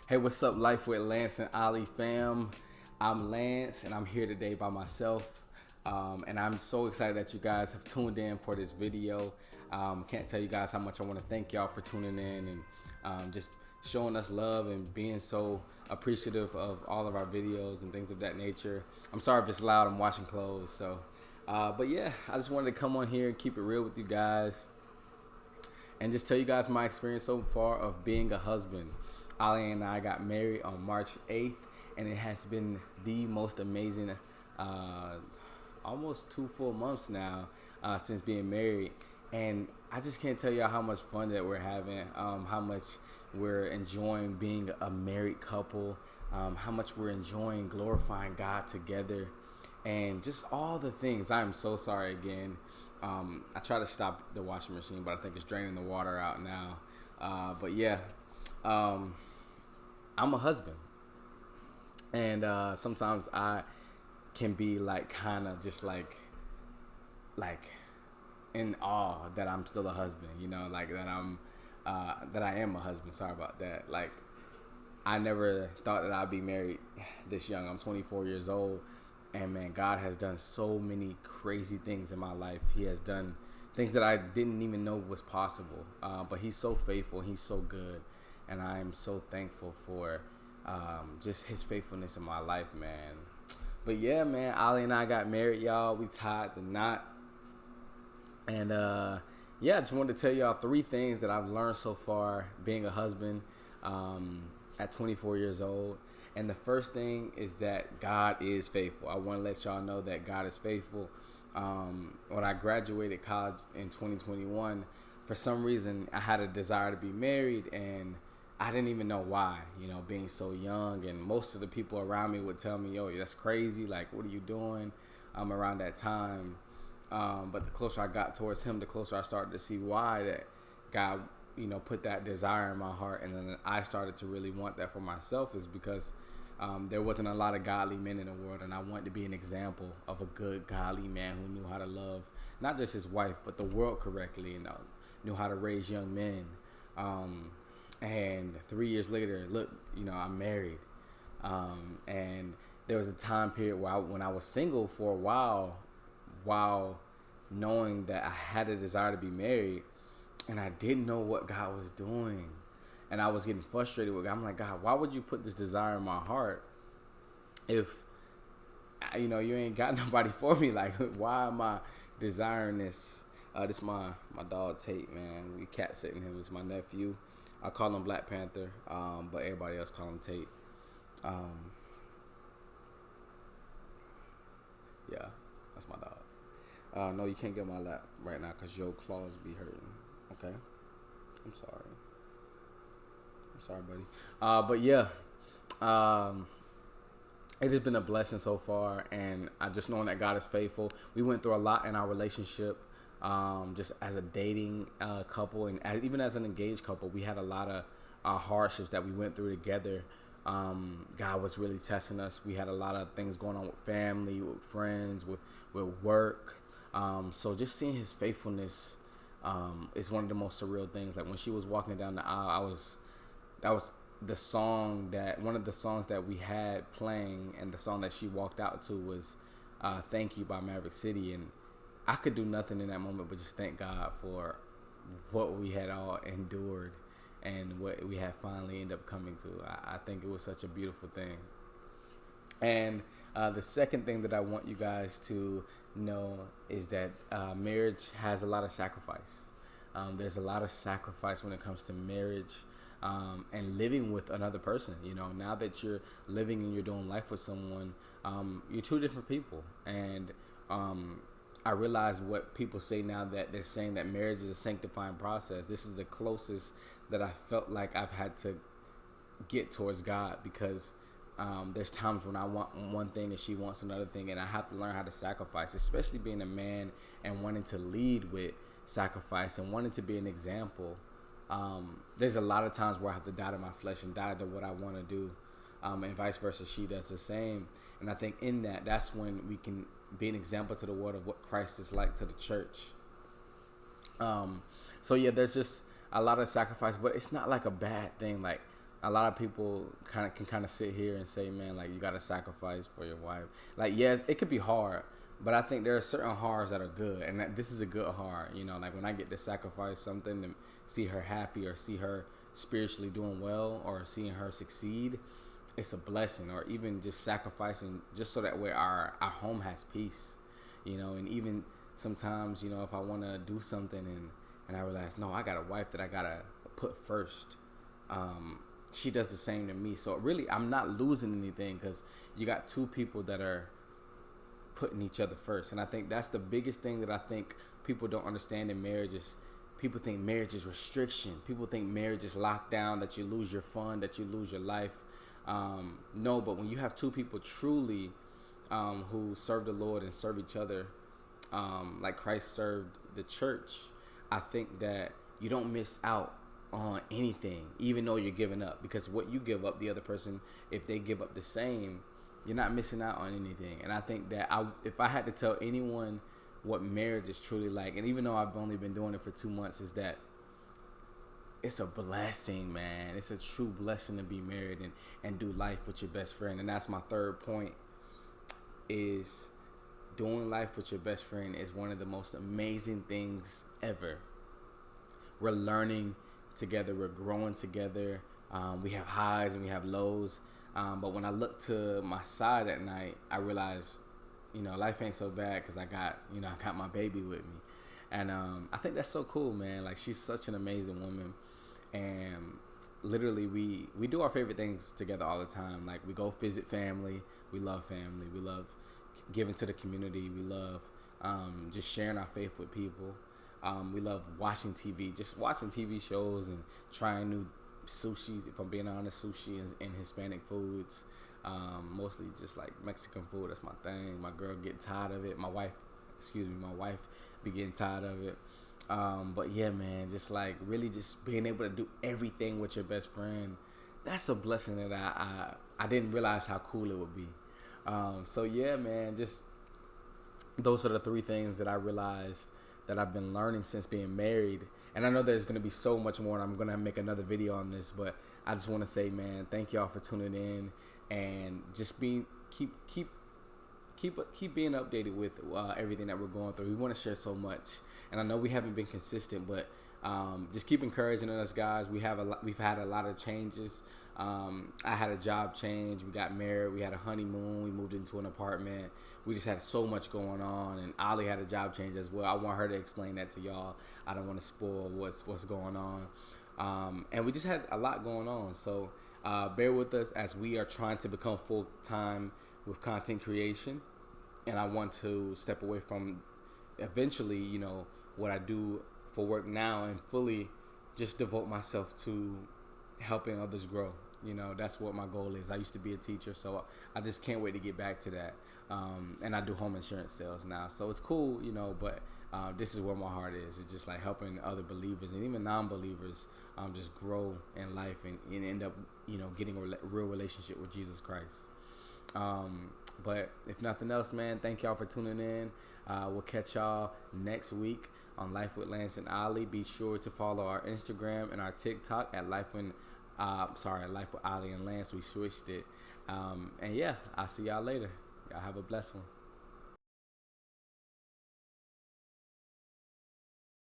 Hey, what's up, Life with Lance and Ali fam? I'm Lance, and I'm here today by myself. And I'm so excited that you guys have tuned in for this video. Can't tell you guys how much I want to thank y'all for tuning in and just showing us love and being so appreciative of all of our videos and things of that nature. I'm sorry if it's loud, I'm washing clothes. But yeah, I just wanted to come on here and keep it real with you guys and just tell you guys my experience so far of being a husband. Ali and I got married on March 8th, and it has been the most amazing, almost 2 full months now since being married. And I just can't tell y'all how much fun that we're having, how much we're enjoying being a married couple, how much we're enjoying glorifying God together, and just all the things. I am so sorry again. I try to stop the washing machine, but I think it's draining the water out now. But yeah, I'm a husband, and sometimes I can be like kind of just like in awe that I'm still a husband. You know, like that I am a husband. Sorry about that. Like I never thought that I'd be married this young. I'm 24 years old. And man, God has done so many crazy things in my life. He has done things that I didn't even know was possible. But He's so faithful. He's so good. And I am so thankful for just His faithfulness in my life, man. But yeah, man, Ali and I got married, y'all. We tied the knot. And yeah, I just wanted to tell y'all 3 things that I've learned so far being a husband at 24 years old. And the first thing is that God is faithful. I want to let y'all know that God is faithful. When I graduated college in 2021, for some reason, I had a desire to be married, and I didn't even know why, you know, being so young. And most of the people around me would tell me, yo, that's crazy. Like, what are you doing around that time? But the closer I got towards Him, the closer I started to see why that God, you know, put that desire in my heart. And then I started to really want that for myself, is because there wasn't a lot of godly men in the world, and I wanted to be an example of a good, godly man who knew how to love not just his wife, but the world correctly, and knew how to raise young men. And 3 years later, look, you know, I'm married. And there was a time period when I was single for a while knowing that I had a desire to be married, and I didn't know what God was doing. And I was getting frustrated with God. I'm like, God, why would you put this desire in my heart if, you know, you ain't got nobody for me? Like, why am I desiring this? This is my dog Tate, man. We cat sitting him. It's my nephew. I call him Black Panther, but everybody else call him Tate. Yeah, that's my dog. No, you can't get my lap right now because your claws be hurting. Okay? I'm sorry. Buddy. But yeah, it has been a blessing so far, and I just knowing that God is faithful. We went through a lot in our relationship, just as a dating couple, and even as an engaged couple. We had a lot of hardships that we went through together. God was really testing us. We had a lot of things going on with family, with friends, with work. So just seeing His faithfulness is one of the most surreal things. Like when she was walking down the aisle, that was the song one of the songs that we had playing, and the song that she walked out to was Thank You by Maverick City. And I could do nothing in that moment but just thank God for what we had all endured and what we had finally ended up coming to. I think it was such a beautiful thing. And the second thing that I want you guys to know is that marriage has a lot of sacrifice. There's a lot of sacrifice when it comes to marriage. And living with another person. You know, now that you're living and you're doing life with someone, you're 2 different people. And I realize what people say now, that they're saying that marriage is a sanctifying process. This is the closest that I felt like I've had to get towards God, because there's times when I want one thing and she wants another thing, and I have to learn how to sacrifice, especially being a man and wanting to lead with sacrifice and wanting to be an example. There's a lot of times where I have to die to my flesh and die to what I want to do, and vice versa. She does the same. And I think in that's when we can be an example to the world of what Christ is like to the church. So yeah, there's just a lot of sacrifice, but it's not like a bad thing. Like a lot of people kind of sit here and say, man, like, you got to sacrifice for your wife. Like, yes, it could be hard, but I think there are certain hards that are good, and this is a good hard. You know, like when I get to sacrifice something to see her happy or see her spiritually doing well or seeing her succeed, it's a blessing. Or even just sacrificing just so that way our home has peace, you know. And even sometimes, you know, if I want to do something and I realize, no, I got a wife that I got to put first, she does the same to me. So really, I'm not losing anything because you got two people that are putting each other first. And I think that's the biggest thing that I think people don't understand in marriage is people think marriage is restriction. People think marriage is lockdown, that you lose your fun, that you lose your life. No, but when you have two people truly who serve the Lord and serve each other like Christ served the church, I think that you don't miss out on anything, even though you're giving up. Because what you give up, the other person, if they give up the same, you're not missing out on anything. And I think that if I had to tell anyone what marriage is truly like, and even though I've only been doing it for 2 months, is that it's a blessing, man. It's a true blessing to be married and do life with your best friend. And that's my third point, is doing life with your best friend is one of the most amazing things ever. We're learning together. We're growing together. We have highs and we have lows. But when I look to my side at night, I realize, you know, life ain't so bad because I got my baby with me. And I think that's so cool, man. Like, she's such an amazing woman. And literally, we do our favorite things together all the time. Like, we go visit family. We love family. We love giving to the community. We love just sharing our faith with people. We love watching TV, just watching TV shows and trying new sushi, if I'm being honest, sushi and Hispanic foods. Mostly just like Mexican food. That's my thing. My girl get tired of it. My wife be getting tired of it. But yeah, man, just like really just being able to do everything with your best friend, that's a blessing that I didn't realize how cool it would be. So yeah, man, just those are the three things that I realized that I've been learning since being married. And I know there's going to be so much more, and I'm going to make another video on this, but I just want to say, man, thank y'all for tuning in and just keep being updated with everything that we're going through. We want to share so much, and I know we haven't been consistent, but just keep encouraging us, guys. We've had a lot of changes. I had a job change. We got married. We had a honeymoon. We moved into an apartment. We just had so much going on, and Ali had a job change as well. I want her to explain that to y'all. I don't want to spoil what's going on. And we just had a lot going on. So bear with us as we are trying to become full-time with content creation. And I want to step away from eventually, you know, what I do for work now and fully just devote myself to helping others grow. You know, that's what my goal is. I used to be a teacher, so I just can't wait to get back to that. And I do home insurance sales now, so it's cool, you know, but this is where my heart is. It's just like helping other believers and even non-believers just grow in life and end up, you know, getting a real relationship with Jesus Christ. But if nothing else, man, thank y'all for tuning in. We'll catch y'all next week on Life with Lance and Ali. Be sure to follow our Instagram and our TikTok at Life with Ali and Lance. We switched it. And yeah, I'll see y'all later. Y'all have a blessed one.